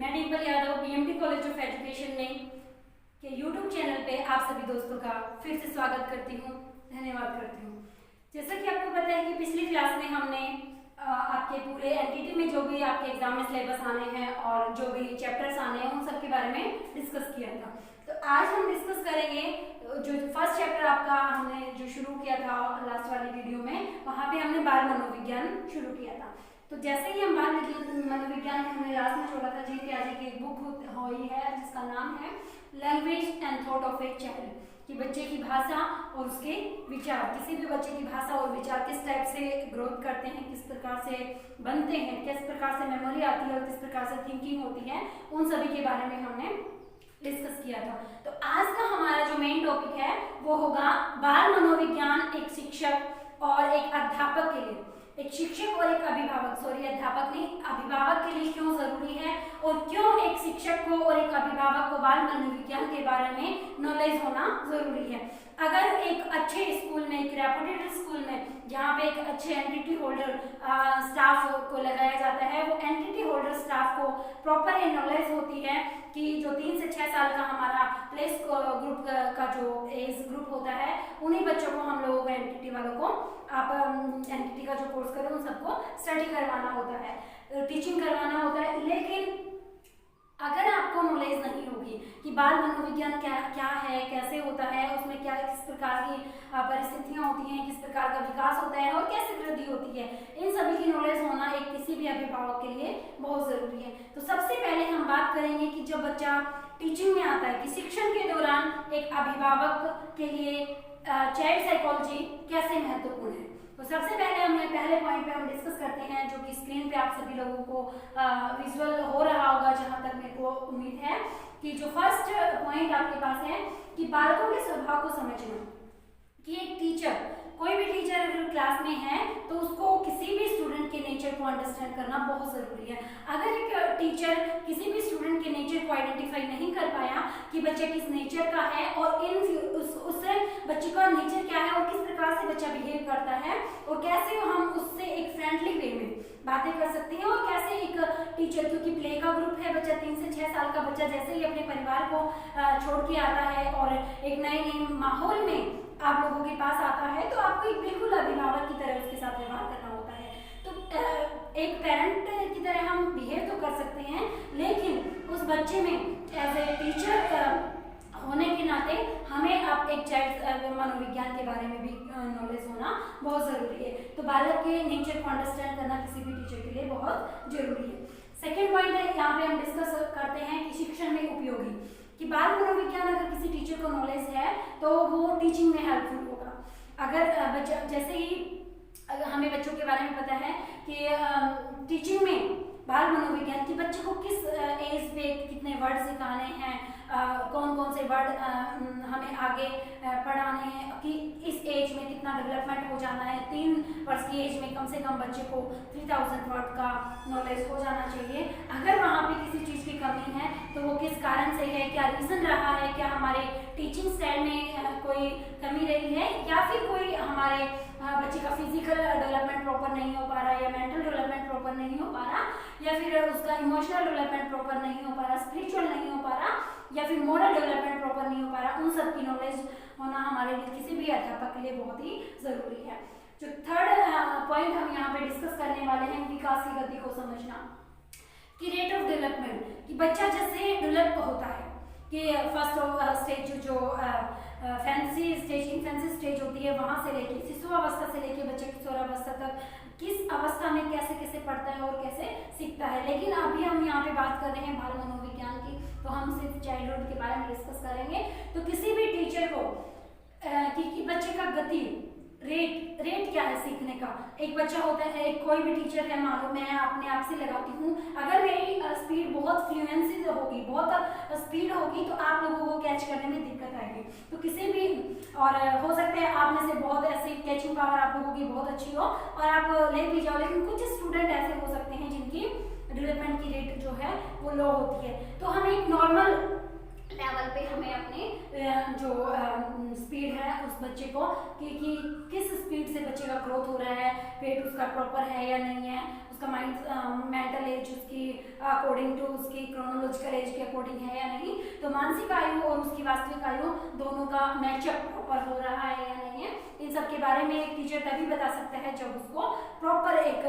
मैं Dimple Yadav BMT college of education में के यूट्यूब चैनल पे आप सभी दोस्तों का फिर से स्वागत करती हूँ, धन्यवाद करती हूँ। जैसा कि आपको पता है कि पिछली क्लास में हमने आपके पूरे एनटीटी में जो भी आपके एग्जाम में सिलेबस आने हैं और जो भी चैप्टर्स आने हैं उन सब के बारे में डिस्कस किया था। तो आज हम डिस्कस करेंगे जो फर्स्ट चैप्टर आपका हमने जो शुरू किया था लास्ट वाली वीडियो में, वहाँ पे हमने बाल मनोविज्ञान शुरू किया था। तो जैसे ही हम बाल मनोविज्ञान में हमने लास्ट में छोड़ा था, जी प्याजे की एक बुक हुई है जिसका नाम है language and thought of a child, कि बच्चे की भाषा और उसके विचार, किसी भी बच्चे की भाषा और विचार किस टाइप से ग्रोथ करते हैं, किस प्रकार से बनते हैं, किस प्रकार से मेमोरी आती है और किस प्रकार से थिंकिंग होती है, उन सभी के बारे में हमने डिस्कस किया था। तो आज का हमारा जो मेन टॉपिक है वो होगा बाल मनोविज्ञान एक शिक्षक और एक अध्यापक के लिए, एक शिक्षक और एक अभिभावक, सॉरी अध्यापक नहीं, अभिभावक के लिए क्यों जरूरी है और क्यों एक शिक्षक को और एक अभिभावक को बाल मनोविज्ञान के बारे में नॉलेज होना जरूरी है। अगर एक अच्छे स्कूल में, एक रेपुटेड स्कूल में जहाँ पे एक अच्छे एंटिटी होल्डर स्टाफ को लगाया जाता है, वो एंटिटी होल्डर स्टाफ को प्रॉपर ये नॉलेज होती है कि जो 3 से 6 साल का हमारा प्लेस ग्रुप का जो एज ग्रुप होता है, उन्हीं बच्चों को हम लोगों को, एंटिटी वालों को, आप एंटिटी का जो कोर्स करें उन सबको स्टडी करवाना होता है, टीचिंग करवाना होता है। लेकिन अगर आपको नॉलेज नहीं होगी कि बाल मनोविज्ञान क्या है, कैसे होता है, उसमें क्या किस प्रकार की परिस्थितियाँ होती हैं, किस प्रकार का विकास होता है और कैसे वृद्धि होती है, इन सभी की नॉलेज होना एक किसी भी अभिभावक के लिए बहुत ज़रूरी है। तो सबसे पहले हम बात करेंगे कि जब बच्चा टीचिंग में आता है कि शिक्षण के दौरान एक अभिभावक के लिए चाइल्ड साइकोलॉजी कैसे महत्वपूर्ण है। तो सबसे पहले हमें पहले पॉइंट पे हम डिस्कस करते हैं, जो कि स्क्रीन पे आप सभी लोगों को विजुअल हो रहा होगा, जहां तक मेरे को उम्मीद है कि जो फर्स्ट पॉइंट आपके पास है कि बालकों के स्वभाव को समझना, कि एक टीचर, कोई भी टीचर अगर क्लास में है तो उसको किसी भी स्टूडेंट के नेचर को अंडरस्टैंड करना बहुत ज़रूरी है। अगर एक टीचर किसी भी स्टूडेंट के नेचर को आइडेंटिफाई नहीं कर पाया कि बच्चा किस नेचर का है और उससे बच्चे का नेचर क्या है और किस प्रकार से बच्चा बिहेव करता है और कैसे हम उससे एक फ्रेंडली वे में बातें कर सकते हैं और कैसे एक टीचर, क्योंकि प्ले का ग्रुप है, बच्चा 3 से 6 साल का बच्चा जैसे ही अपने परिवार को छोड़ के आता है और एक नए माहौल में आप लोगों के पास आता है, तो आपको एक बिल्कुल अभिभावक की तरह उसके साथ व्यवहार करना होता है। तो एक पेरेंट की तरह हम बिहेव तो कर सकते हैं, लेकिन उस बच्चे में एज ए टीचर होने के नाते हमें अब एक चाइल्ड मनोविज्ञान के बारे में भी नॉलेज होना बहुत ज़रूरी है। तो बालक के नेचर को अंडरस्टैंड करना किसी भी टीचर के लिए बहुत जरूरी है। सेकेंड पॉइंट है, यहाँ पे हम डिस्कस करते हैं कि शिक्षण में उपयोगी, कि बाल मनोविज्ञान अगर किसी टीचर को नॉलेज है तो वो टीचिंग में हेल्पफुल होगा। अगर बच्चा, जैसे ही अगर हमें बच्चों के बारे में पता है कि टीचिंग में बाल मनोविज्ञान की बच्चे को किस एज पे कितने वर्ड सिखाने हैं, कौन कौन से वर्ड हमें आगे पढ़ाने हैं, कि इस एज में कितना डेवलपमेंट हो जाना है, 3 वर्ष की एज में कम से कम बच्चे को 3000 वर्ड का नॉलेज हो जाना चाहिए। अगर वहाँ पे किसी चीज़ की कमी है तो वो किस कारण से है, क्या रीज़न रहा है, क्या हमारे टीचिंग स्टाइल में कोई कमी रही है, या फिर कोई हमारे बच्चे का फिजिकल डेवलपमेंट प्रॉपर नहीं हो पा रहा, या मेंटल डेवलपमेंट प्रॉपर नहीं हो पा रहा, या फिर उसका इमोशनल डेवलपमेंट प्रॉपर नहीं हो पा रहा, स्पिरिचुअल नहीं हो पा रहा, या फिर मोरल डेवलपमेंट प्रॉपर नहीं हो पा रहा, उन सब की नॉलेज होना हमारे लिए, किसी भी अध्यापक के लिए बहुत ही ज़रूरी है। जो थर्ड पॉइंट हम यहाँ पे डिस्कस करने वाले हैं, विकास की गति को समझना, कि रेट ऑफ डेवलपमेंट, कि बच्चा जैसे डेवलप होता है, कि फर्स्ट स्टेज जो फैंसी स्टेज, इन्फेंसी स्टेज होती है, वहाँ से लेके शिशु अवस्था से लेके बच्चे किशोरावस्था तक किस अवस्था में कैसे कैसे पढ़ता है और कैसे सीखता है। लेकिन अभी हम यहाँ पे बात कर रहे हैं बाल मनोविज्ञान की, तो हम सिर्फ चाइल्डहुड के बारे में डिस्कस करेंगे। तो किसी भी टीचर को कि बच्चे का गति, रेट क्या है सीखने का। एक बच्चा होता है, एक कोई भी टीचर है, मालूम मैं अपने आप से लगाती हूँ, अगर मेरी स्पीड बहुत फ्लुएंसी होगी, बहुत स्पीड होगी, तो आप लोगों को कैच करने में दिक्कत आएगी। तो किसी भी, और हो सकता है आप में से बहुत ऐसी कैचिंग पावर आप लोगों की बहुत अच्छी हो और आप ले भी जाओ, लेकिन कुछ स्टूडेंट ऐसे हो सकते हैं जिनकी डेवलपमेंट की रेट जो है वो लो होती है। तो हमें एक नॉर्मल लेवल पे हमें अपने जो स्पीड है उस बच्चे को कि किस स्पीड से बच्चे का ग्रोथ हो रहा है, वेट उसका प्रॉपर है या नहीं है, उसका मेंटल एज उसकी अकॉर्डिंग टू उसकी क्रोनोलॉजिकल एज के अकॉर्डिंग है या नहीं। तो मानसिक आयु और उसकी वास्तविक आयु दोनों का मैचअप प्रॉपर हो रहा है या नहीं है, इन सब के बारे में एक टीचर तभी बता सकता है जब उसको प्रॉपर एक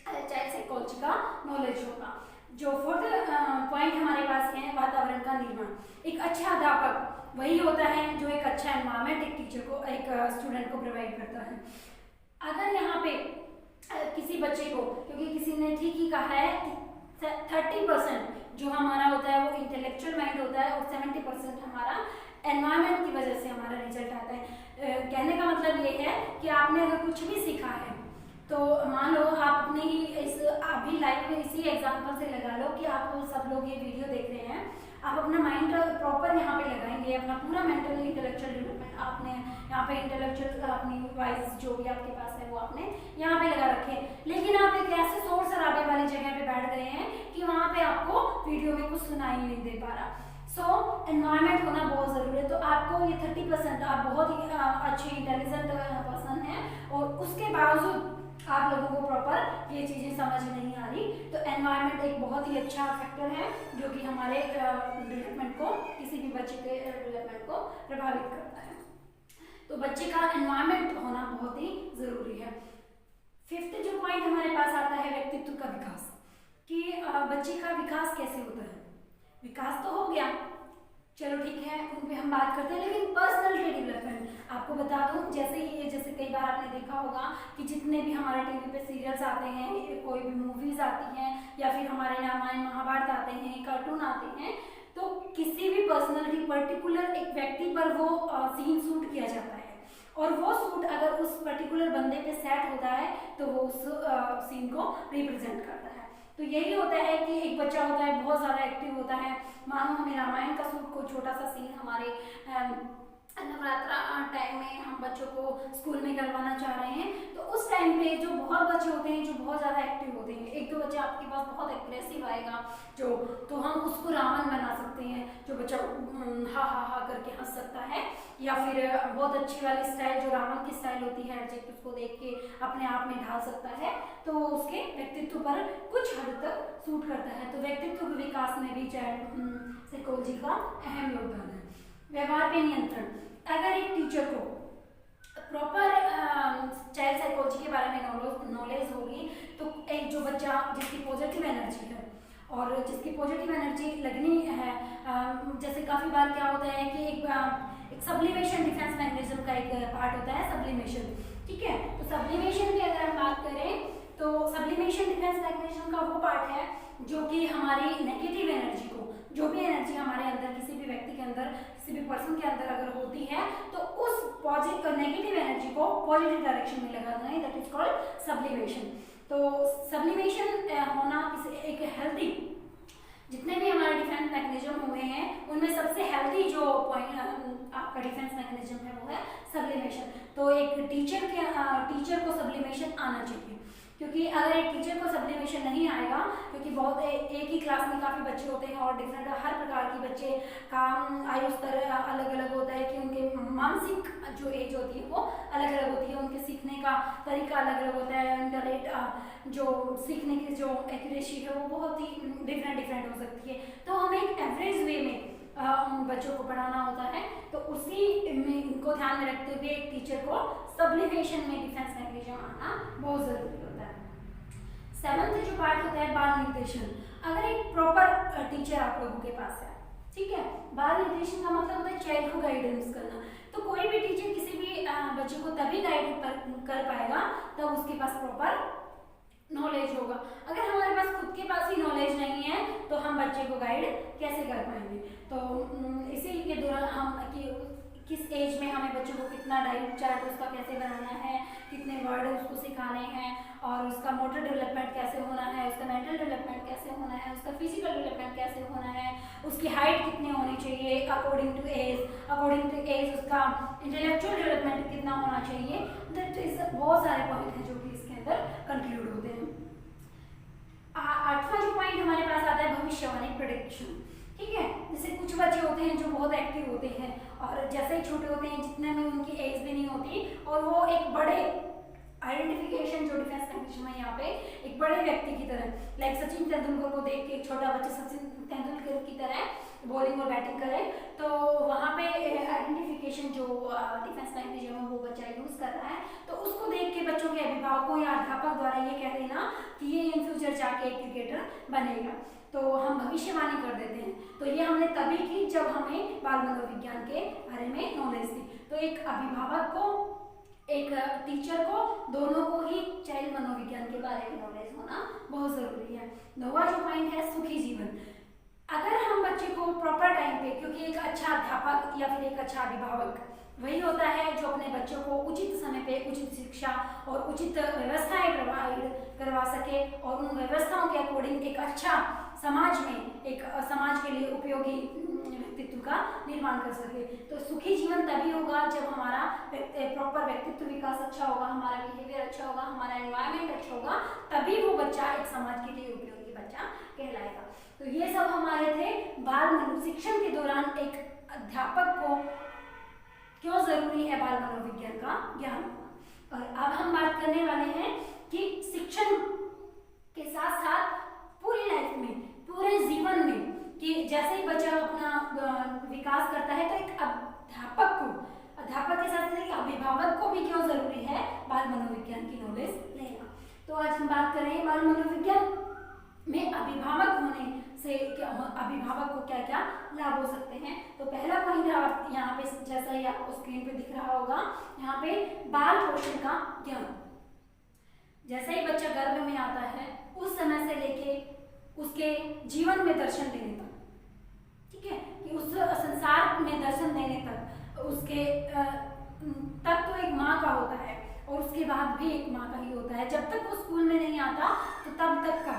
चाइल्ड साइकोलॉजी का नॉलेज होगा। जो फोर्थ पॉइंट हमारे पास है वातावरण का निर्माण। एक अच्छा अध्यापक वही होता है जो एक अच्छा एनवायरनमेंट एक टीचर को एक स्टूडेंट को प्रोवाइड करता है। अगर यहाँ पे किसी बच्चे को, क्योंकि किसी ने ठीक ही कहा है कि 30% जो हमारा होता है वो इंटेलेक्चुअल माइंड होता है और 70% हमारा एनवायरनमेंट की वजह से हमारा रिजल्ट आता है। कहने का मतलब ये है कि आपने अगर कुछ भी सीखा है तो मान लो आप अपने ही इस अभी लाइफ में इसी एग्जांपल से लगा लो कि आप सब लोग ये वीडियो देख रहे हैं, आप अपना माइंड प्रॉपर यहाँ पे लगाएंगे, अपना पूरा मेंटल इंटेलेक्चुअल डेवलपमेंट आपने यहाँ पे इंटेलेक्चुअल अपनी वाइज जो भी आपके पास है वो आपने यहाँ पे लगा रखे, लेकिन आप एक ऐसे शोर शराबे वाली जगह पे बैठ गए हैं कि वहाँ पे आपको वीडियो में कुछ सुनाई नहीं दे पा रहा। सो एनवायरनमेंट होना बहुत ज़रूरी है। तो आपको ये 30% आप बहुत ही अच्छे इंटेलिजेंट पर्सन हैं और उसके बावजूद आप लोगों को प्रॉपर ये चीज़ें समझ नहीं आ रही, तो एनवायरनमेंट एक बहुत ही अच्छा फैक्टर है जो कि हमारे डेवलपमेंट को, किसी भी बच्चे के डेवलपमेंट को प्रभावित करता है। तो बच्चे का एनवायरनमेंट होना बहुत ही ज़रूरी है। फिफ्थ जो पॉइंट हमारे पास आता है व्यक्तित्व का विकास, कि बच्चे का विकास कैसे होता है। विकास तो हो गया, चलो ठीक है, उन पे हम बात करते हैं, लेकिन पर्सनैलिटी डेवलपमेंट आपको बता दूं, जैसे कई बार आपने देखा होगा कि जितने भी हमारे टीवी पे सीरियल्स आते हैं, कोई भी मूवीज आती हैं या फिर हमारे रामायण महाभारत आते हैं, कार्टून आते हैं, तो किसी भी पर्सनैलिटी पर्टिकुलर एक व्यक्ति पर वो सीन शूट किया जाता है और वो सूट अगर उस पर्टिकुलर बंदे पे सेट होता है तो वो उस सीन को रिप्रेजेंट करता है। तो यही होता है कि एक बच्चा होता है बहुत ज़्यादा एक्टिव होता है, मानो हमें रामायण का सूट को छोटा सा सीन हमारे नवरात्रा टाइम में हम बच्चों को स्कूल में करवाना चाह रहे हैं, तो उस टाइम पे जो बहुत बच्चे होते हैं जो बहुत ज़्यादा एक्टिव होते हैं, एक दो बच्चा आपके पास बहुत एग्रेसिव आएगा जो, तो हम उसको रावण बना सकते हैं, जो बच्चा हा हा हा करके हंस सकता है, या फिर बहुत अच्छी वाली स्टाइल जो रावण की स्टाइल होती है एडजेक्ट उसको देख के अपने आप में ढाल सकता है, तो उसके व्यक्तित्व पर कुछ हद तक सूट करता है। तो व्यक्तित्व के विकास में भी चाइल्ड साइकोलॉजी का अहम योगदान है। व्यवहार पे नियंत्रण, अगर एक टीचर को प्रॉपर चाइल्ड साइकोलॉजी के बारे में नॉलेज होगी तो एक जो बच्चा जिसकी पॉजिटिव एनर्जी है और जिसकी पॉजिटिव एनर्जी लगनी है, जैसे काफ़ी बार क्या होता है कि एक सब्लिमेशन डिफेंस मैकेनिज्म का एक पार्ट होता है सब्लिमेशन, ठीक है। तो सब्लिमेशन की अगर हम बात करें तो सब्लिमेशन डिफेंस मैकेनिज्म का वो पार्ट है जो कि हमारी नेगेटिव एनर्जी को, जो भी एनर्जी हमारे अंदर किसी भी व्यक्ति के अंदर किसी भी पर्सन के अंदर अगर होती है तो उस पॉजिटिव नेगेटिव एनर्जी को पॉजिटिव डायरेक्शन में लगाना है, दैट इज कॉल्ड सब्लिमेशन। तो सब्लिमेशन होना एक हेल्दी, जितने भी हमारे डिफेंस मैकेनिज्म हुए हैं उनमें सबसे हेल्दी जो पॉइंट आपका डिफेंस मैकेनिज्म है वो है सब्लिमेशन। तो एक टीचर को सब्लिमेशन आना चाहिए, क्योंकि अगर एक टीचर को सब्लिमेशन नहीं आएगा, क्योंकि बहुत एक ही क्लास में काफ़ी बच्चे होते हैं और डिफरेंट हर प्रकार के बच्चे का आयु स्तर अलग अलग होता है कि उनके मानसिक जो एज होती है वो अलग अलग होती है, उनके सीखने का तरीका अलग अलग होता है, उनका रेट जो सीखने की जो एक्यूरेसी है वो बहुत ही डिफरेंट हो सकती है। तो हमें एक एवरेज वे में बच्चों को पढ़ाना होता है, तो उसी में इनको ध्यान में रखते हुए एक टीचर को सब्लिमेशन में डिफेंस मैकेनिज्म आना बहुत ज़रूरी होता है। सेवंथ जो पार्ट होता है बाल निर्देशन, अगर एक प्रॉपर टीचर आप लोगों के पास है, ठीक है, बाल निर्देशन का मतलब होता है चाइल्ड को गाइडेंस करना, तो कोई भी टीचर किसी भी बच्चे को तभी गाइड कर पाएगा तब उसके पास प्रॉपर नॉलेज होगा। अगर हमारे पास खुद के पास ही नॉलेज नहीं है तो हम बच्चे को गाइड कैसे कर पाएंगे। तो इसी के दौरान हम किस एज में हमें बच्चों को कितना डाइट चार्ट उसका कैसे बनाना है, कितने वर्ड उसको सिखाने हैं, और उसका मोटर डेवलपमेंट कैसे होना है, उसका मेंटल डेवलपमेंट कैसे होना है, उसका फिजिकल डेवलपमेंट कैसे होना है, उसकी हाइट कितनी होनी चाहिए अकॉर्डिंग टू एज उसका इंटेलेक्चुअल डेवलपमेंट कितना होना चाहिए। दैट इज बहुत सारे पॉइंट हैं जो कि इसके अंदर कंक्लूड होते हैं। आठवां जो पॉइंट हमारे पास आता है भविष्यवाणी प्रेडिक्शन, ठीक है। जैसे कुछ बच्चे होते हैं जो बहुत एक्टिव होते हैं और जैसे ही छोटे होते हैं जितने में उनकी एज भी नहीं होती और वो एक बड़े आइडेंटिफिकेशन जो डिफेंस कंडीशन है यहाँ पे एक बड़े व्यक्ति की तरह, लाइक सचिन तेंदुलकर को देख के एक छोटा बच्चा सचिन तेंदुलकर की तरह बॉलिंग और बैटिंग करे, तो वहाँ पे आइडेंटिफिकेशन जो डिफेंस मैकेनिज्म है वो बच्चा यूज कर रहा है, तो उसको देख के बच्चों के अभिभावकों या अध्यापक द्वारा ये कह देना कि ये इन फ्यूचर जाके एक क्रिकेटर बनेगा, तो हम भविष्यवाणी कर देते हैं। तो ये हमने तभी की जब हमें बाल मनोविज्ञान के बारे में नॉलेज थी। तो एक अभिभावक को एक टीचर को दोनों को ही चाइल्ड मनोविज्ञान के बारे में नॉलेज होना बहुत जरूरी है। नौवां जो पॉइंट है सुखी जीवन। अगर हम बच्चे को प्रॉपर टाइम पे, क्योंकि एक अच्छा अध्यापक या फिर एक अच्छा अभिभावक वही होता है जो अपने बच्चों को उचित समय पे उचित शिक्षा और उचित व्यवस्थाएं प्रोवाइड करवा सके और उन व्यवस्थाओं के अकॉर्डिंग एक अच्छा समाज में एक समाज के लिए उपयोगी व्यक्तित्व का निर्माण कर सके। तो सुखी जीवन तभी होगा जब हमारा प्रॉपर व्यक्तित्व विकास अच्छा होगा, हमारा बिहेवियर अच्छा होगा, हमारा एनवायरनमेंट अच्छा होगा, तभी वो बच्चा एक समाज के लिए उपयोगी बच्चा कहलाएगा। तो ये सब हमारे थे बाल मनोशिक्षण के दौरान एक अध्यापक को क्यों जरूरी है बाल मनोविज्ञान का ज्ञान। और अब हम बात करने वाले हैं कि शिक्षण के साथ साथ पूरी लाइफ में, पूरे जीवन में, कि जैसे ही बच्चा अपना विकास करता है तो एक अध्यापक के साथ एक अभिभावक को भी क्यों जरूरी है बाल मनोविज्ञान की नॉलेज लेना। तो आज हम बात करें बाल मनोविज्ञान में अभिभावक होने से अभिभावक को क्या क्या लाभ हो सकते हैं। तो पहला पॉइंट आप यहाँ पे जैसा ही आपको स्क्रीन पे दिख रहा होगा, यहाँ पे बाल पोषण का ज्ञान। जैसे ही बच्चा गर्भ में आता है उस समय से लेके उसके जीवन में दर्शन देने तक, ठीक है, कि उस संसार में दर्शन देने तक उसके तब तो एक माँ का होता है और उसके बाद भी एक माँ का ही होता है। जब तक वो स्कूल में नहीं आता तो तब तक का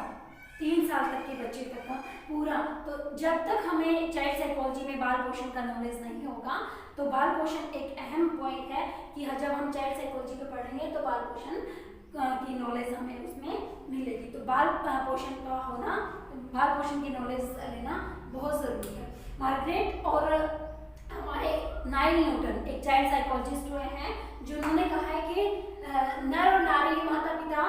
3 साल तक के बच्चे तक का पूरा, तो जब तक हमें चाइल्ड साइकोलॉजी में बाल पोषण का नॉलेज नहीं होगा तो बाल पोषण एक अहम पॉइंट है कि जब हम चाइल्ड साइकोलॉजी पे पढ़ेंगे तो बाल पोषण की नॉलेज हमें उसमें मिलेगी। तो बाल पोषण का होना, बाल पोषण की नॉलेज लेना बहुत जरूरी है। मार्गरेट और हमारे नाइल न्यूटन एक चाइल्ड साइकोलॉजिस्ट हुए हैं जिन्होंने कहा है कि नर और नारी, माता पिता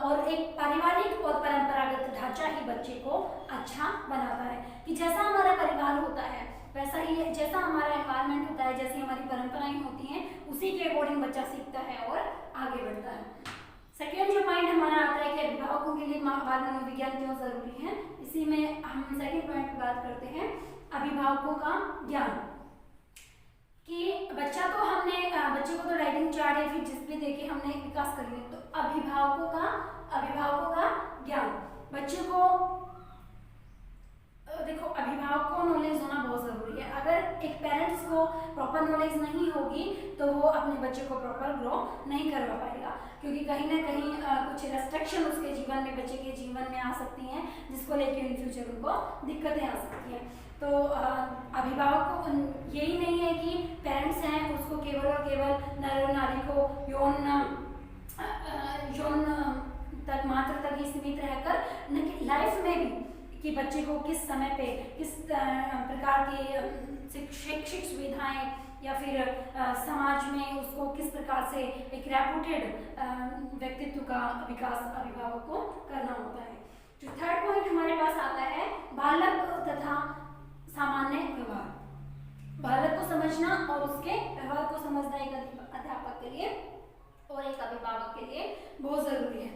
और एक पारिवारिक और परंपरागत ढांचा ही बच्चे को अच्छा बनाता है। कि जैसा हमारा परिवार होता है वैसा ही, जैसा हमारा एनवायरनमेंट होता है, जैसी हमारी परंपराएं होती हैं, उसी के अकॉर्डिंग बच्चा सीखता है और आगे बढ़ता है। सेकेंड जो पॉइंट हमारा आता है कि अभिभावकों के लिए बाल मनोविज्ञान क्यों जरूरी है, इसी में हम सेकेंड पॉइंट की बात करते हैं अभिभावकों का ज्ञान। कि बच्चा तो हमने बच्चे को तो राइटिंग चार्ट या फिर जिस भी देके हमने विकास कर लिया, तो अभिभावकों का ज्ञान। बच्चे को देखो, अभिभावक को नॉलेज होना बहुत जरूरी है। अगर एक पेरेंट्स को प्रॉपर नॉलेज नहीं होगी तो वो अपने बच्चे को प्रॉपर ग्रो नहीं करवा पाएगा, क्योंकि कहीं ना कहीं कुछ रेस्ट्रिक्शन उसके जीवन में, बच्चे के जीवन में आ सकती हैं जिसको लेके इन फ्यूचर उनको दिक्कतें आ सकती हैं। तो अभिभावक को यही नहीं है कि पेरेंट्स हैं उसको केवल और केवल नर और नारी को यौन तक मात्र तक ही सीमित रहकर लाइफ में भी, कि बच्चे को किस समय पे किस प्रकार की शैक्षिक सुविधाएं या फिर समाज में उसको किस प्रकार से एक रेपुटेड व्यक्तित्व का विकास अभिभावक को करना होता है। जो थर्ड पॉइंट हमारे पास आता है बालक तथा सामान्य व्यवहार। बालक को समझना और उसके व्यवहार को समझना एक अध्यापक के लिए और एक अभिभावक के लिए बहुत जरूरी है।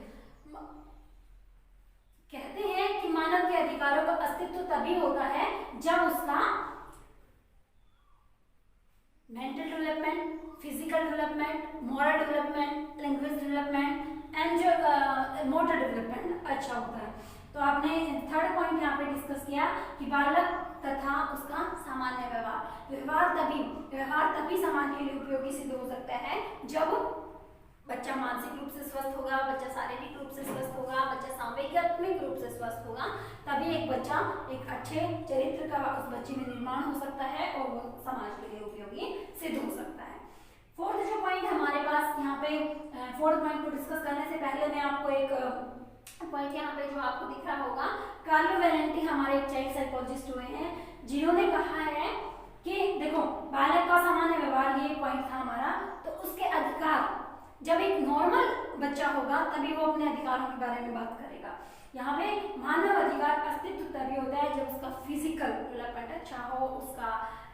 कहते हैं कि मानव के अधिकारों का अस्तित्व तभी होता है जब उसका mental development, physical development, moral development, language development and motor development अच्छा होता है। तो आपने थर्ड पॉइंट यहाँ पे डिस्कस किया कि बालक तथा उसका सामान्य व्यवहार तभी समाज के लिए उपयोगी सिद्ध हो सकता है जब बच्चा मानसिक रूप से स्वस्थ होगा, बच्चा शारीरिक रूप से स्वस्थ होगा, बच्चा सांवेगिक रूप से स्वस्थ होगा, तभी एक बच्चा एक अच्छे चरित्र का उस बच्चे में निर्माण हो सकता है और वो समाज के लिए उपयोगी सिद्ध हो सकता है। फोर्थ जो पॉइंट हमारे पास यहाँ पे, फोर्थ पॉइंट को डिस्कस करने से पहले मैं आपको एक पॉइंट यहाँ पे जो आपको दिख रहा होगा, कार्लो वैलेंटी हमारे एक चाइल्ड साइकोलॉजिस्ट हुए हैं जिन्होंने कहा है कि देखो बालक का सामान्य व्यवहार, ये पॉइंट था हमारा। तो उसके अधिकार, जब एक नॉर्मल बच्चा होगा तभी वो अपने अधिकारों के बारे में बात करेगा। यहाँ पे मानव अधिकार अस्तित्व तभी होता है जब उसका फिजिकल डेवलपमेंट अच्छा हो, उसका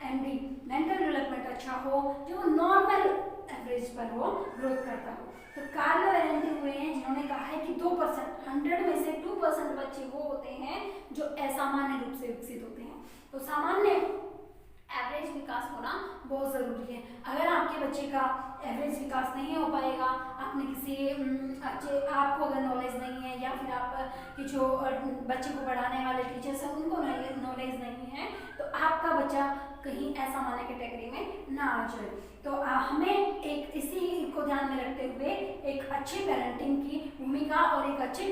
एमडी मेंटल डेवलपमेंट अच्छा हो, जो नॉर्मल एवरेज पर वो ग्रोथ करता हो। तो कार्लो वेरेंटी हुए हैं जिन्होंने कहा है कि 2%, 100 में से 2% बच्चे वो होते हैं जो असामान्य रूप से विकसित होते हैं। तो सामान्य एवरेज विकास होना बहुत ज़रूरी है। अगर आपके बच्चे का एवरेज विकास नहीं हो पाएगा, आपने किसी आपको अगर नॉलेज नहीं है, या फिर आप कि जो बच्चे को पढ़ाने वाले टीचर्स हैं उनको नॉलेज नहीं है, तो आपका बच्चा कहीं असामान्य कैटेगरी में ना आ जाए। तो हमें एक इसी को ध्यान में रखते हुए एक अच्छे पेरेंटिंग की भूमिका और एक अच्छे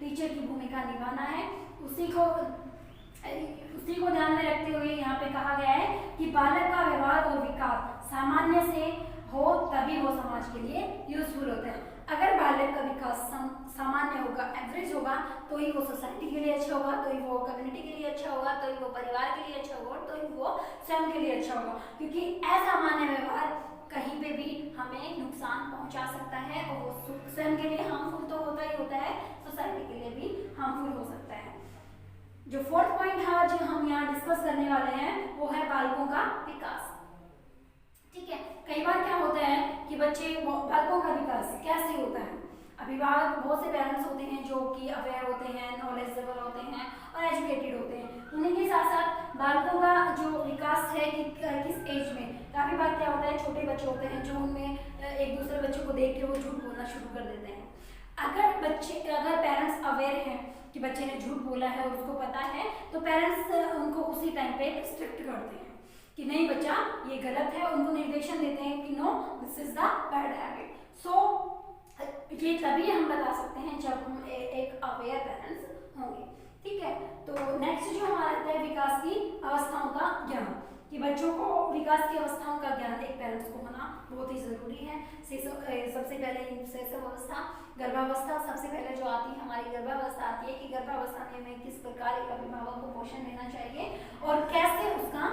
टीचर की भूमिका निभाना है। उसी को ध्यान में रखते हुए यहाँ पे कहा गया है कि बालक का व्यवहार और विकास सामान्य से हो तभी वो समाज के लिए यूजफुल होता है। अगर बालक का विकास सामान्य होगा, एवरेज होगा, तो ही वो सोसाइटी के लिए अच्छा होगा, तो ही वो कम्युनिटी के लिए अच्छा होगा, तो ही वो परिवार के लिए अच्छा होगा, तो ही वो स्वयं के लिए अच्छा होगा। क्योंकि असामान्य व्यवहार कहीं पे भी हमें नुकसान पहुंचा सकता है और वो स्वयं के लिए हार्मफुल तो होता ही होता है, सोसाइटी के लिए भी हार्मफुल हो सकता है। जो फोर्थ पॉइंट है जो हम यहाँ डिस्कस करने वाले हैं वो है बालकों का विकास। ठीक है, कई बार क्या होता है कि बालकों का विकास कैसे होता है। अभिभावक, बहुत से पेरेंट्स होते हैं जो कि अवेयर होते हैं, नॉलेजेबल होते हैं और एजुकेटेड होते हैं। उन्हीं के साथ साथ बालकों का जो विकास है कि किस एज में, काफी बार क्या होता है छोटे बच्चे होते हैं जो उनमें एक दूसरे बच्चों को देख के वो झूठ बोलना शुरू कर देते हैं। अगर पेरेंट्स अवेयर हैं कि बच्चे ने झूठ बोला है और उसको पता है, तो पेरेंट्स उनको उसी टाइम पे स्ट्रिक्ट करते हैं कि नहीं बच्चा ये गलत है, उनको निर्देशन देते हैं कि no this is the bad habit. So ये तभी हम बता सकते हैं जब हम एक अवेयर पेरेंट्स होंगे। ठीक है, तो नेक्स्ट जो हमारा आता है विकास की अवस्थाओं का ज्ञान, कि बच्चों को विकास की अवस्थाओं का ज्ञान एक पेरेंट्स को होना बहुत ही जरूरी है। सबसे पहले शैशव अवस्था, गर्भावस्था सबसे पहले जो आती है हमारी गर्भावस्था आती है कि गर्भावस्था में हमें किस प्रकार एक अभिभावक को पोषण देना चाहिए और कैसे उसका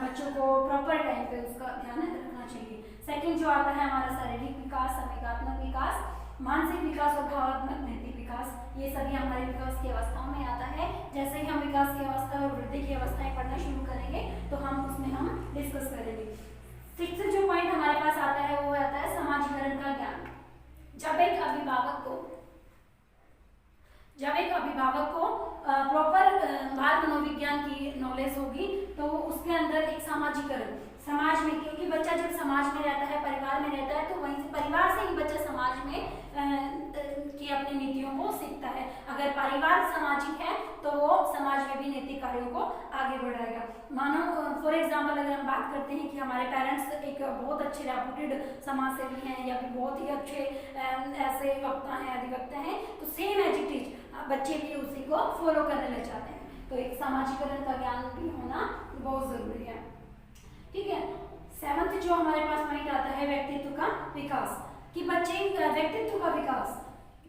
बच्चों को प्रॉपर टाइम पे उसका ध्यान रखना चाहिए। सेकंड जो आता है हमारा शारीरिक विकास, संवेगात्मक विकास, मानसिक विकास और भावात्मक नैतिक विकास, ये सभी हमारे विकास की अवस्थाओं में आता है। जैसे ही हम विकास की अवस्था और वृद्धि की अवस्थाएं पढ़ना शुरू करेंगे तो हम उसमें हम डिस्कस करेंगे। सिक्स्थ जो पॉइंट हमारे पास आता है वो आता है समाजीकरण का ज्ञान। जब एक अभिभावक को प्रॉपर बाल मनोविज्ञान की नॉलेज होगी तो उसके अंदर एक समाजीकरण, समाज में, क्योंकि बच्चा जब समाज में रहता है, परिवार में रहता है, तो वहीं से परिवार से ही बच्चा समाज में की अपनी नीतियों को सीखता है। अगर परिवार सामाजिक है तो वो समाज में भी नैतिक कार्यों को आगे बढ़ाएगा। मानो फॉर एग्जाम्पल अगर हम बात करते हैं कि हमारे पेरेंट्स एक बहुत अच्छे रेपुटेड समाज सेवी हैं या फिर बहुत ही अच्छे ऐसे वक्ता हैं, अधिवक्ता हैं, तो सेम एज इट इज बच्चे भी उसी को फॉलो करने लग जाते हैं। तो एक समाजीकरण का ज्ञान भी होना बहुत जरूरी है। ठीक है, सेवंथ जो हमारे पास पॉइंट आता है व्यक्तित्व का विकास, कि बच्चे व्यक्तित्व का विकास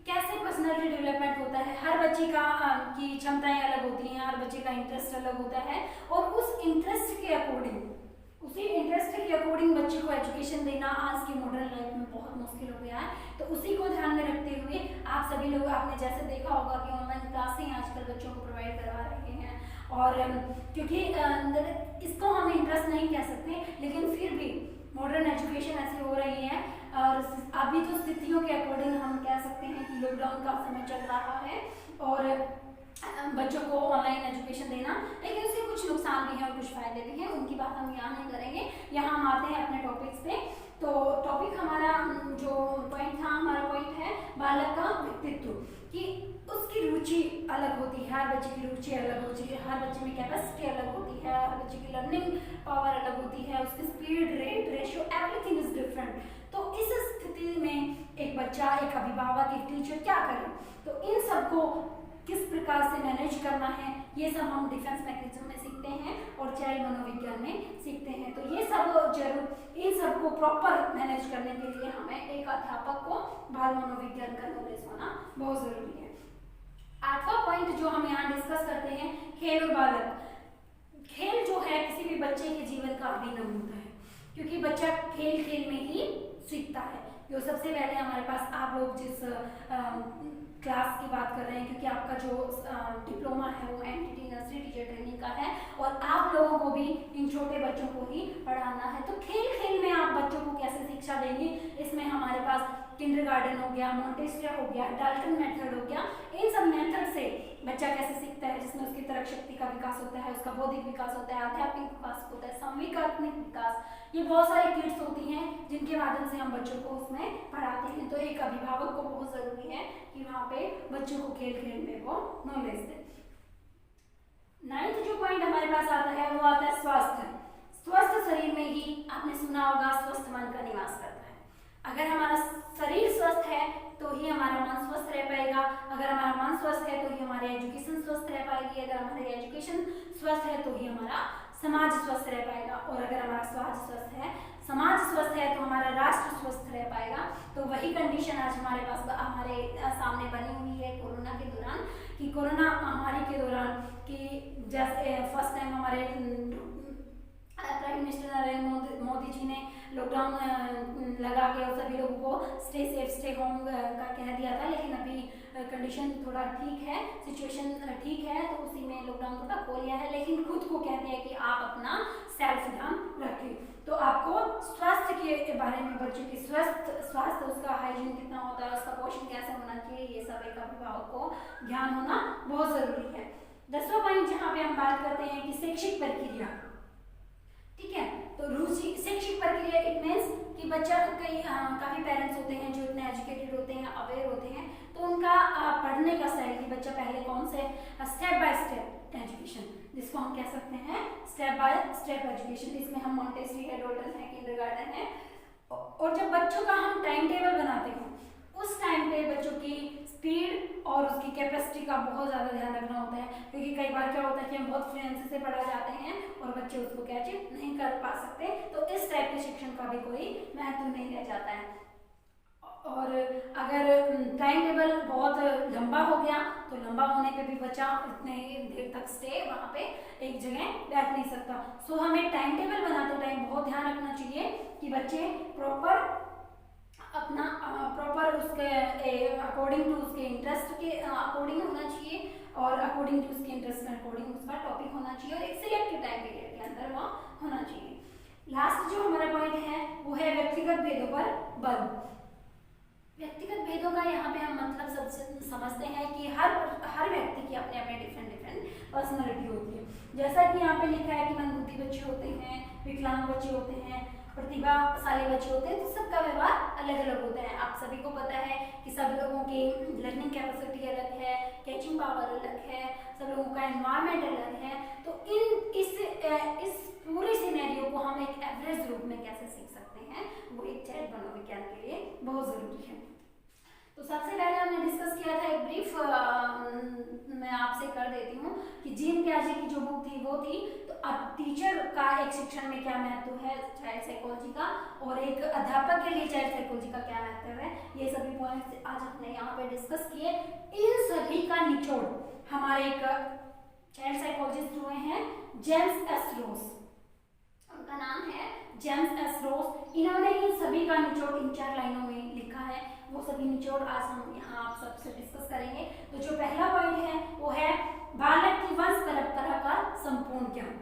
कैसे पर्सनालिटी डेवलपमेंट होता है। हर बच्चे की क्षमताएं अलग होती हैं, हर बच्चे का इंटरेस्ट अलग होता है और उस इंटरेस्ट के अकॉर्डिंग, उसी इंटरेस्ट के अकॉर्डिंग बच्चे को एजुकेशन देना आज की मॉडर्न लाइफ में बहुत मुश्किल हो गया है। तो उसी को ध्यान में रखते हुए आप सभी लोग, आपने जैसे देखा होगा कि ऑनलाइन क्लासें आजकल बच्चों को प्रोवाइड करवा रहे हैं, और क्योंकि इसको हम इंटरेस्ट नहीं कह सकते, लेकिन फिर भी मॉडर्न एजुकेशन ऐसी हो रही है। और अभी तो स्थितियों के अकॉर्डिंग हम कह सकते हैं कि लॉकडाउन का समय चल रहा है और बच्चों को ऑनलाइन एजुकेशन देना, लेकिन उसके कुछ नुकसान भी हैं और कुछ फायदे भी हैं, उनकी बात हम यहाँ नहीं करेंगे। यहाँ हम आते हैं अपने टॉपिक्स पे। तो टॉपिक हमारा जो पॉइंट था, हमारा पॉइंट है बालक का व्यक्तित्व, कि उसकी रुचि अलग होती है, हर बच्चे की रुचि अलग होती है, हर बच्चे में कैपेसिटी अलग होती है, हर बच्चे की लर्निंग पावर अलग होती है, उसकी speed, rate, ratio, everything is different. तो इस स्थिति में एक बच्चा, एक अभिभावक, एक टीचर क्या करे, तो इन सबको किस प्रकार से मैनेज करना है, ये सब हम डिफेंस मैकेनिज्म में सीखते हैं और चाइल्ड मनोविज्ञान में सीखते हैं। तो ये सब जरूर, इन सबको प्रॉपर मैनेज करने के लिए हमें एक अध्यापक को बाल मनोविज्ञान का नॉलेज होना बहुत जरूरी है। आठवां पॉइंट जो हम यहाँ डिस्कस करते हैं, खेल और बालक। खेल जो है किसी भी बच्चे के जीवन का अभिन्न होता है, क्योंकि बच्चा खेल खेल में ही सीखता है। जो सबसे पहले हमारे पास आप लोग जिस क्लास की बात कर रहे हैं, क्योंकि आपका जो डिप्लोमा है वो एमटीटी नर्सरी टीचर ट्रेनिंग का है और आप लोगों को भी इन छोटे बच्चों को ही पढ़ाना है। तो खेल खेल में आप बच्चों को कैसे शिक्षा देंगे, इसमें हमारे पास किंडरगार्टन हो गया, मोंटेसरी हो गया, डाल्टन मेथड हो गया, इन सब मेथड से बच्चा कैसे सीखता है, जिसमें उसकी तर्क शक्ति का विकास होता है, उसका बौद्धिक विकास होता है, आध्यात्मिक विकास होता है, संविकात्मक विकास, ये बहुत सारी किट्स होती हैं जिनके माध्यम से हम बच्चों को उसमें पढ़ाते हैं। तो एक अभिभावक को बहुत जरूरी है कि वहाँ पे बच्चों को खेल खेल में वो नॉलेज दे। 9th जो पॉइंट हमारे पास आता है वो आता है स्वास्थ्य। स्वस्थ शरीर में ही आपने सुना होगा स्वस्थ मन का निवास करता है। अगर हमारा शरीर स्वस्थ है तो ही हमारा मन स्वस्थ रह पाएगा, अगर हमारा मन स्वस्थ है तो ही हमारी एजुकेशन स्वस्थ रह पाएगी, अगर हमारी एजुकेशन स्वस्थ है तो ही हमारा समाज स्वस्थ रह पाएगा, और अगर हमारा समाज स्वस्थ है तो हमारा राष्ट्र स्वस्थ रह पाएगा। तो वही कंडीशन आज हमारे पास हमारे सामने बनी हुई है कोरोना के दौरान, कि कोरोना महामारी के दौरान कि जैसे फर्स्ट टाइम हमारे प्राइम मिनिस्टर नरेंद्र मोदी जी ने लॉकडाउन लगा के और सभी लोगों को स्टे सेफ स्टे होम का कह दिया था, लेकिन अभी कंडीशन थोड़ा ठीक है, सिचुएशन ठीक है, तो उसी में लॉकडाउन थोड़ा खोल लिया है, लेकिन खुद को कहते हैं कि आप अपना सेल्फ ध्यान रखें। तो आपको स्वास्थ्य के बारे में, बच्चों की स्वास्थ्य उसका हाइजीन कितना होता है, उसका पोषण कैसे होना चाहिए, ये सब एक अभिभावक को ध्यान होना बहुत जरूरी है। 10वां पॉइंट जहाँ पे हम बात करते हैं कि शैक्षिक प्रक्रिया, ठीक है, तो रुचि शैक्षिक प्रक्रिया इट मीन्स कि बच्चा काफी पेरेंट्स होते हैं जो इतने एजुकेटेड होते हैं, अवेयर होते हैं, तो उनका पढ़ने का स्टाइल कि बच्चा पहले कौन से स्टेप बाय स्टेप एजुकेशन, जिसको हम कह सकते हैं स्टेप बाय स्टेप एजुकेशन, इसमें हम मोंटेसरी है, डॉल्टन है, किंडरगार्टन है, और जब बच्चों का हम टाइम टेबल बनाते हैं उस टाइम पे बच्चों की स्पीड और उसकी कैपेसिटी का बहुत ज़्यादा ध्यान रखना होता है, क्योंकि कई बार क्या होता है कि हम बहुत फ्लुएंसी से पढ़ा जाते हैं और बच्चे उसको कैच नहीं कर पा सकते, तो इस टाइप के शिक्षण का भी कोई महत्व नहीं रह जाता है। और अगर टाइम टेबल बहुत लंबा हो गया तो लंबा होने पे भी बच्चा इतने देर तक स्टे वहाँ पे एक जगह बैठ नहीं सकता। सो हमें टाइम टेबल बनाते टाइम बहुत ध्यान रखना चाहिए कि बच्चे प्रॉपर उसके अकॉर्डिंग टू उसके इंटरेस्ट के अकॉर्डिंग होना चाहिए, और अकॉर्डिंग टू उसके इंटरेस्ट में अकॉर्डिंग उसका टॉपिक होना चाहिए, और एक सिलेक्टेड टाइम पीरियड के अंदर वो होना चाहिए। लास्ट जो हमारा पॉइंट है वो है व्यक्तिगत भेदों पर बल। व्यक्तिगत भेदों का यहाँ पे हम मतलब सबसे समझते हैं कि हर व्यक्ति की अपने अपने डिफरेंट पर्सनैलिटी होती है। जैसा कि यहाँ पे लिखा है कि मंदबुद्धि बच्चे होते हैं, विकलांग बच्चे होते हैं, प्रतिभाशाली बच्चे होते हैं, तो सबका व्यवहार अलग अलग होता है। आप सभी को पता है कि सब लोगों की लर्निंग कैपेसिटी अलग है, कैचिंग पावर अलग है, सब लोगों का एनवायरनमेंट अलग है। तो इस पूरे सिनेरियो को हम एक एवरेज रूप में कैसे सीख सकते हैं, वो एक चाइल्ड मनोविज्ञान के लिए बहुत जरूरी है। तो सबसे पहले हमने डिस्कस किया था, एक ब्रीफ मैं आपसे कर देती हूँ कि जीन पियाजे की जो बुक थी वो थी। तो अब टीचर का एक शिक्षण में क्या महत्व है चाइल्ड साइकोलॉजी का, और एक अध्यापक के लिए चाइल्ड साइकोलॉजी का क्या महत्व है, ये सभी पॉइंट्स आज हमने यहाँ पे डिस्कस किए। इन सभी का निचोड़ हमारे एक चाइल्ड साइकोलॉजिस्ट हुए हैं जेम्स एस रोज, उनका नाम है जेम्स एस रोज। इन्होंने इन सभी का निचोड़ इन 4 लाइनों में लिखा है, वो सभी निचोड़ आज हम यहाँ आप सबसे डिस्कस करेंगे। तो जो पहला पॉइंट है वो है बालक की वंश परंपरा का संपूर्ण ज्ञान,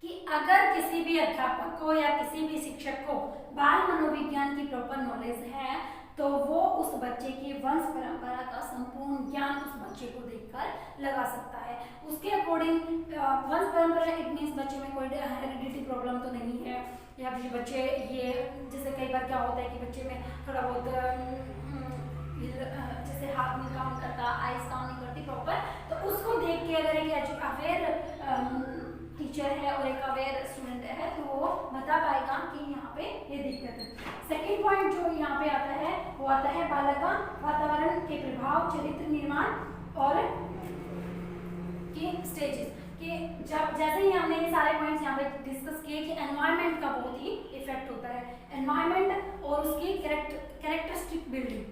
कि अगर किसी भी अध्यापक को या किसी भी शिक्षक को बाल मनोविज्ञान की प्रॉपर नॉलेज है तो वो उस बच्चे की वंश परंपरा का संपूर्ण ज्ञान उस बच्चे को देखकर लगा सकता है। उसके अकॉर्डिंग वंश परंपरा इट मीन्स बच्चे में कोई हेरिडिटी प्रॉब्लम तो नहीं है, या फिर बच्चे ये जैसे कई बार क्या होता है कि बच्चे में थोड़ा बहुत जैसे हाथ नहीं काम करता, आइज काम नहीं करती प्रॉपर, तो उसको देख के अगर एक अवेयर टीचर है और एक अवेयर स्टूडेंट है तो वो बता पाएगा कि यहाँ पे ये दिक्कत है। सेकेंड पॉइंट जो यहाँ पे आता है वो आता है बालक का वातावरण के प्रभाव, चरित्र निर्माण और के स्टेजेस, कि जब जैसे ही हमने ये सारे पॉइंट्स यहाँ पे डिस्कस किए कि एनवायरनमेंट का बहुत ही इफेक्ट होता है, एनवायरनमेंट और उसकी कैरेक्टरिस्टिक बिल्डिंग।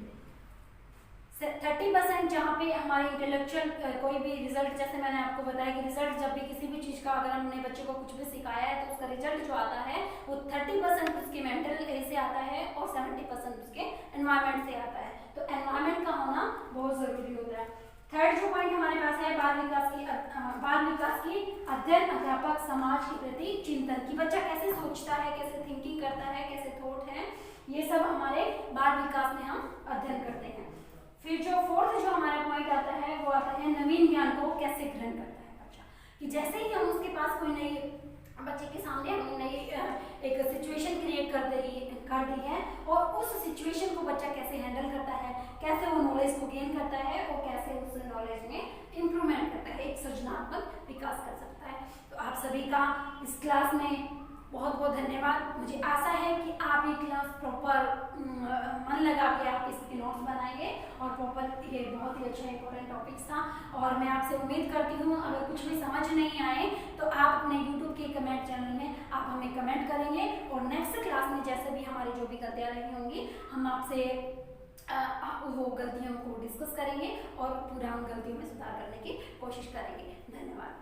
30 30% जहाँ पे हमारे इंटेलेक्चुअल कोई भी रिजल्ट, जैसे मैंने आपको बताया कि रिजल्ट जब भी किसी भी चीज़ का अगर हमने बच्चे को कुछ भी सिखाया है तो उसका रिजल्ट जो आता है वो 30% उसके मेंटल से आता है और 70% उसके एनवायरनमेंट से आता है। तो एनवायरनमेंट का होना बहुत ज़रूरी होता है। थर्ड जो पॉइंट हमारे पास है बाल विकास की अध्ययन, अध्यापक, समाज के प्रति चिंतन कि बच्चा कैसे सोचता है, कैसे थिंकिंग करता है, कैसे थॉट है, ये सब हमारे बाल विकास में हम अध्ययन करते हैं। फिर जो फोर्थ जो हमारा पॉइंट आता है वो आता है नवीन ज्ञान को कैसे ग्रहण करता है बच्चा, कि जैसे ही हम उसके पास कोई नई, बच्चे के सामने हमने नई एक सिचुएशन क्रिएट कर दी है और उस सिचुएशन को बच्चा कैसे हैंडल करता है, कैसे वो नॉलेज को गेन करता है और कैसे उस नॉलेज में इम्प्रूवमेंट करता है, एक सृजनात्मक विकास कर सकता है। तो आप सभी का इस क्लास में बहुत बहुत धन्यवाद। मुझे आशा है कि आप ये क्लास प्रॉपर मन लगा के आप इसके नोट्स बनाएंगे और प्रॉपर, ये बहुत ही अच्छा इंपॉर्टेंट टॉपिक्स था और मैं आपसे उम्मीद करती हूँ अगर कुछ भी समझ नहीं आए तो आप अपने यूट्यूब के कमेंट चैनल में आप हमें कमेंट करेंगे और नेक्स्ट क्लास में जैसे भी हमारी जो भी गलतियाँ रही होंगी हम आपसे वो गलतियों को डिस्कस करेंगे और पूरा उन गलतियों में सुधार करने की कोशिश करेंगे। धन्यवाद।